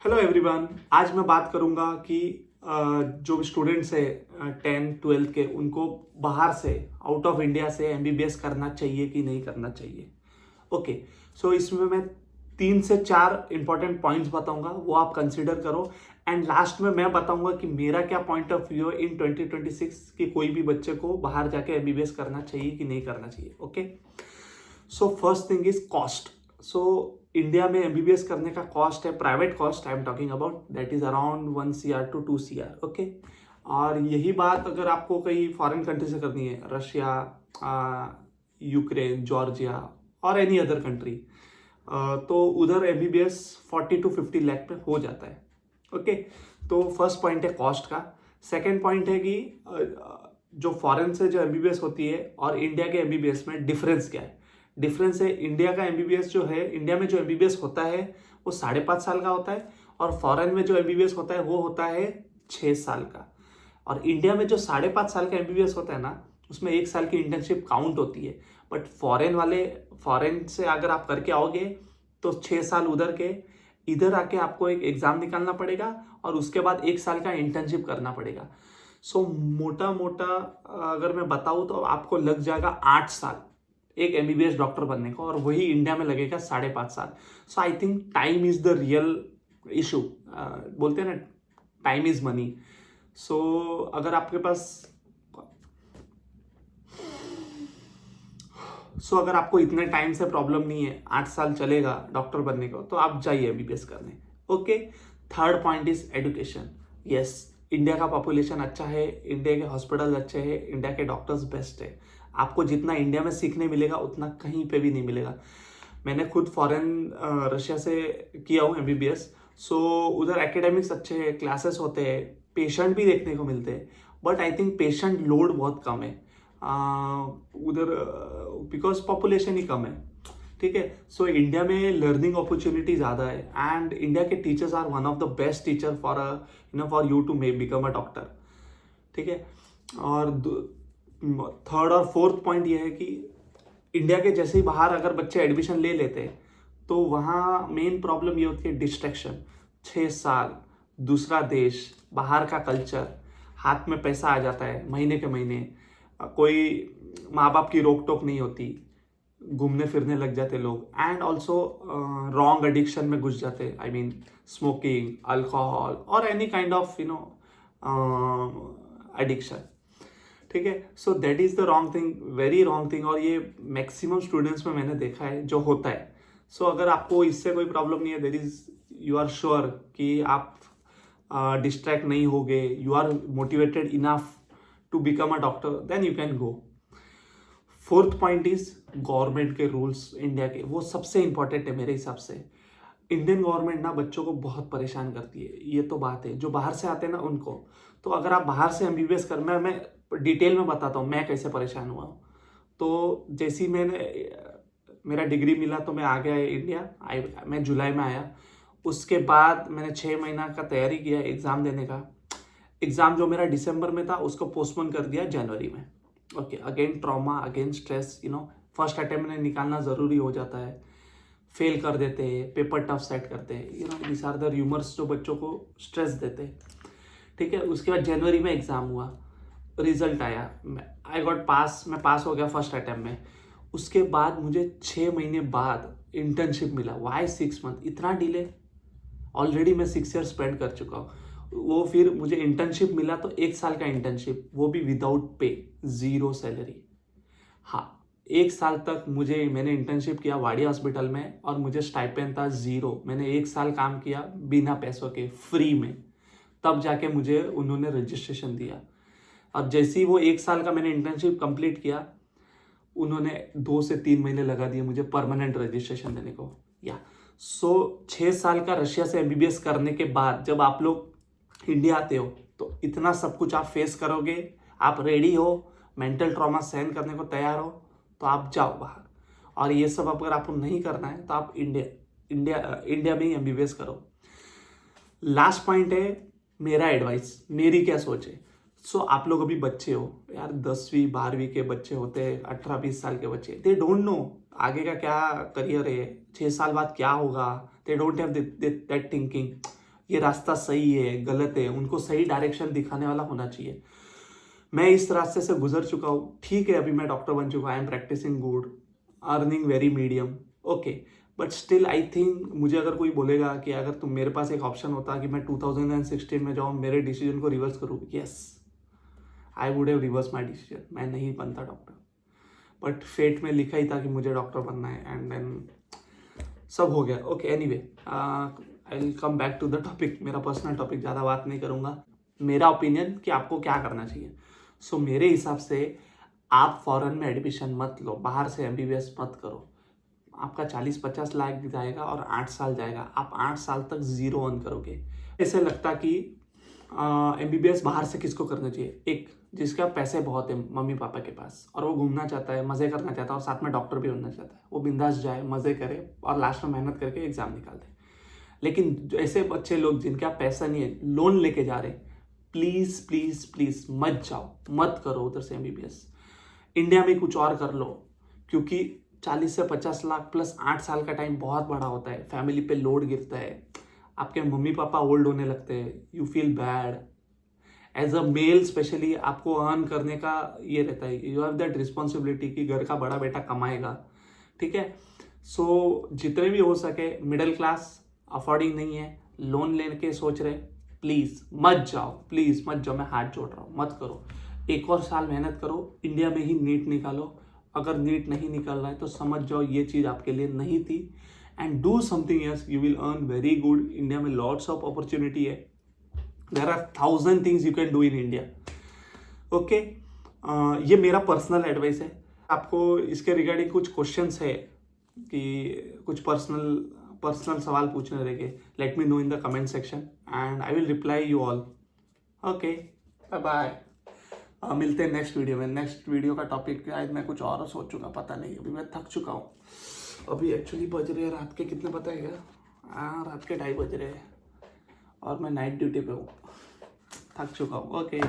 Hello everyone. आज मैं बात करूंगा कि जो भी स्टूडेंट्स है 10 12 के, उनको बाहर से, आउट ऑफ इंडिया से एमबीबीएस करना चाहिए कि नहीं करना चाहिए। ओके, सो इसमें मैं 3 से 4 इंपॉर्टेंट पॉइंट्स बताऊंगा, वो आप कंसिडर करो। एंड लास्ट में मैं बताऊंगा कि मेरा क्या पॉइंट ऑफ व्यू है इन 2026 कि कोई भी बच्चे को बाहर जाके एमबीबीएस करना चाहिए कि नहीं करना चाहिए। Okay, so first thing is cost. So India में एमबीबीएस करने का कॉस्ट है, private cost I am talking about, that is around 1 CR to 2 CR। Okay, और यही बात अगर आपको कहीं फॉरेन कंट्री से करनी है, रशिया, यूक्रेन, जॉर्जिया और एनी अदर कंट्री, तो उधर एमबीबीएस 40 to 50 लाख में हो जाता है। ओके, तो फर्स्ट पॉइंट है कॉस्ट का। सेकेंड पॉइंट है कि जो फॉरेन से जो एमबीबीएस होती है और इंडिया के एमबीबीएस में डिफरेंस क्या है। डिफरेंस है, इंडिया का एमबीबीएस जो है, इंडिया में जो एमबीबीएस होता है वो 5.5 साल का होता है, और फॉरेन में जो एमबीबीएस होता है वो होता है 6 साल का। और इंडिया में जो 5.5 साल का एमबीबीएस होता है ना, उसमें 1 साल की इंटर्नशिप काउंट होती है। बट फॉरेन से अगर आप करके आओगे तो 6 साल उधर के, इधर आके आपको एक एग्जाम निकालना पड़ेगा और उसके बाद 1 साल का इंटर्नशिप करना पड़ेगा। सो मोटा मोटा अगर मैं बताऊँ तो आपको लग जाएगा 8 साल एक एमबीबीएस डॉक्टर बनने को, और वही इंडिया में लगेगा 5.5 साल। So I think time is the real issue. बोलते हैं ना, टाइम इज मनी। सो अगर आपके पास अगर आपको इतने टाइम से प्रॉब्लम नहीं है, 8 साल चलेगा डॉक्टर बनने को, तो आप जाइए एमबीबीएस करने। Okay, third point is education. Yes, India का पॉपुलेशन अच्छा है, इंडिया के हॉस्पिटल अच्छे हैं, इंडिया के डॉक्टर्स बेस्ट है। आपको जितना इंडिया में सीखने मिलेगा उतना कहीं पे भी नहीं मिलेगा। मैंने खुद फॉरेन रशिया से किया हूँ एमबीबीएस। सो उधर एकेडमिक्स अच्छे हैं, क्लासेस होते हैं, पेशेंट भी देखने को मिलते हैं, but I think patient load बहुत कम है उधर, बिकॉज पॉपुलेशन ही कम है। ठीक है, सो इंडिया में लर्निंग अपॉर्चुनिटी ज़्यादा है, एंड इंडिया के teachers are one of the best teacher for you to may become a doctor. ठीक है, और थर्ड और फोर्थ पॉइंट ये है कि इंडिया के जैसे ही बाहर अगर बच्चे एडमिशन ले लेते हैं तो वहाँ मेन प्रॉब्लम ये होती है डिस्ट्रैक्शन। 6 साल दूसरा देश, बाहर का कल्चर, हाथ में पैसा आ जाता है महीने के महीने, कोई माँ बाप की रोक टोक नहीं होती, घूमने फिरने लग जाते लोग, एंड ऑल्सो रॉन्ग एडिक्शन में घुस जाते, आई मीन स्मोकिंग, अल्कोहल और एनी काइंड ऑफ एडिक्शन। ठीक है, so that is the wrong thing, very wrong thing, और ये मैक्सिमम स्टूडेंट्स में मैंने देखा है जो होता है। सो अगर आपको इससे कोई प्रॉब्लम नहीं है, there is, you are sure कि आप डिस्ट्रैक्ट नहीं होगे, you are motivated enough to become a doctor, then you can go. Fourth point is government के रूल्स इंडिया के, वो सबसे इंपॉर्टेंट है मेरे हिसाब से। इंडियन गवर्नमेंट ना बच्चों को बहुत परेशान करती है, ये तो बात है, जो बाहर से आते हैं ना उनको। तो अगर आप बाहर से एमबीबीएस कर, मैं डिटेल में बताता हूँ मैं कैसे परेशान हुआ हूँ। तो जैसे ही मेरा डिग्री मिला तो मैं आ गया इंडिया, मैं जुलाई में आया। उसके बाद मैंने 6 महीना का तैयारी किया एग्ज़ाम देने का। एग्ज़ाम जो मेरा दिसंबर में था उसको पोस्टपोन कर दिया जनवरी में। Okay, again trauma, again stress, first attempt में निकालना ज़रूरी हो जाता है, फेल कर देते हैं, पेपर टफ सेट करते हैं, दिस आर द र्यूमर्स जो बच्चों को स्ट्रेस देते हैं। ठीक है, उसके बाद जनवरी में एग्ज़ाम हुआ, रिजल्ट आया, आई गॉट पास, मैं पास हो गया फर्स्ट अटेम्प्ट में। उसके बाद मुझे 6 महीने बाद इंटर्नशिप मिला। वाई 6 मंथ, इतना डिले? ऑलरेडी मैं 6 ईयर स्पेंड कर चुका हूँ। वो फिर मुझे इंटर्नशिप मिला तो 1 साल का इंटर्नशिप, वो भी विदाउट पे, 0 सैलरी। हाँ, 1 साल तक मैंने इंटर्नशिप किया वाड़ी हॉस्पिटल में, और मुझे स्टाइपेंड था 0। मैंने 1 साल काम किया बिना पैसों के, फ्री में, तब जाके मुझे उन्होंने रजिस्ट्रेशन दिया। अब जैसे ही वो 1 साल का मैंने इंटर्नशिप कंप्लीट किया, उन्होंने 2 से 3 महीने लगा दिए मुझे परमानेंट रजिस्ट्रेशन देने को। या 6 साल का रशिया से एमबीबीएस करने के बाद जब आप लोग इंडिया आते हो तो इतना सब कुछ आप फेस करोगे, आप रेडी हो, मेंटल ट्रॉमा सहन करने को तैयार हो, तो आप जाओ बाहर। और ये सब अगर आपको नहीं करना है तो आप इंडिया में ही एमबीबीएस करो। लास्ट पॉइंट है मेरा एडवाइस, मेरी क्या सोच है। आप लोग अभी बच्चे हो यार, 10वीं 12वीं के बच्चे होते हैं, 18-20 साल के बच्चे, दे डोंट नो आगे का क्या करियर है, 6 साल बाद क्या होगा, they don't have that thinking. ये रास्ता सही है गलत है, उनको सही डायरेक्शन दिखाने वाला होना चाहिए। मैं इस रास्ते से गुजर चुका हूँ, ठीक है, अभी मैं डॉक्टर बन चुका, I am practising good, earning very medium, okay, but still I think मुझे अगर कोई बोलेगा कि अगर तुम मेरे पास एक ऑप्शन होता कि मैं 2016 में जाऊँ, मेरे डिसीजन को रिवर्स करूँ, yes I would have reverse my decision, मैं नहीं बनता डॉक्टर, बट फेट में लिखा ही था कि मुझे डॉक्टर बनना है एंड देन सब हो गया। Okay, anyway I will come back to the topic, मेरा पर्सनल टॉपिक, ज़्यादा बात नहीं करूँगा, मेरा ओपिनियन कि आपको क्या करना चाहिए। सो मेरे हिसाब से आप फॉरेन में एडमिशन मत लो, बाहर से MBBS मत करो, आपका 40-50 लाख जाएगा और 8 साल जाएगा, आप 8 साल तक जीरो अर्न करोगे। ऐसे लगता कि MBBS बाहर से किसको करना चाहिए, एक जिसका पैसे बहुत है मम्मी पापा के पास और वो घूमना चाहता है, मज़े करना चाहता है और साथ में डॉक्टर भी बनना चाहता है, वो बिंदास जाए, मज़े करे और लास्ट में मेहनत करके एग्जाम निकाल दे। लेकिन ऐसे बच्चे लोग जिनका पैसा नहीं है, लोन लेके जा रहे हैं, प्लीज़ प्लीज़ प्लीज़ मत जाओ, मत करो उधर से MBBS, इंडिया में कुछ और कर लो, क्योंकि 40 से 50 लाख प्लस 8 साल का टाइम बहुत बड़ा होता है, फैमिली पे लोड गिरता है, आपके मम्मी पापा ओल्ड होने लगते हैं, you feel bad as a male, specially आपको अर्न करने का ये रहता है, यू हैव दैट रिस्पॉन्सिबिलिटी कि घर का बड़ा बेटा कमाएगा, ठीक है। सो जितने भी हो सके, मिडिल क्लास अफोर्डिंग नहीं है, लोन लेने के सोच रहे, प्लीज़ मत जाओ, प्लीज़ मत जाओ, मैं हाथ जोड़ रहा हूँ, मत करो, एक और साल मेहनत करो, इंडिया में ही नीट निकालो, अगर नीट नहीं निकल रहा है तो समझ जाओ ये चीज़ आपके लिए नहीं थी, and do something else, you will earn very good, India में लॉट्स ऑफ अपॉर्चुनिटी है, there are 1000 things you can do in India, okay. ये मेरा पर्सनल एडवाइस है। आपको इसके रिगार्डिंग कुछ क्वेश्चंस है कि कुछ पर्सनल सवाल पूछने रहेंगे, let me know in the comment section and I will reply you all, okay, bye bye. मिलते हैं नेक्स्ट वीडियो में। नेक्स्ट वीडियो का टॉपिक आज मैं कुछ और सोचूंगा, पता नहीं, अभी मैं थक चुका हूँ, अभी एक्चुअली बज रहे हैं रात के कितने पता है क्या, रात के 2:30 बज रहे हैं और मैं नाइट ड्यूटी पे हूँ, थक चुका हूँ, ओके।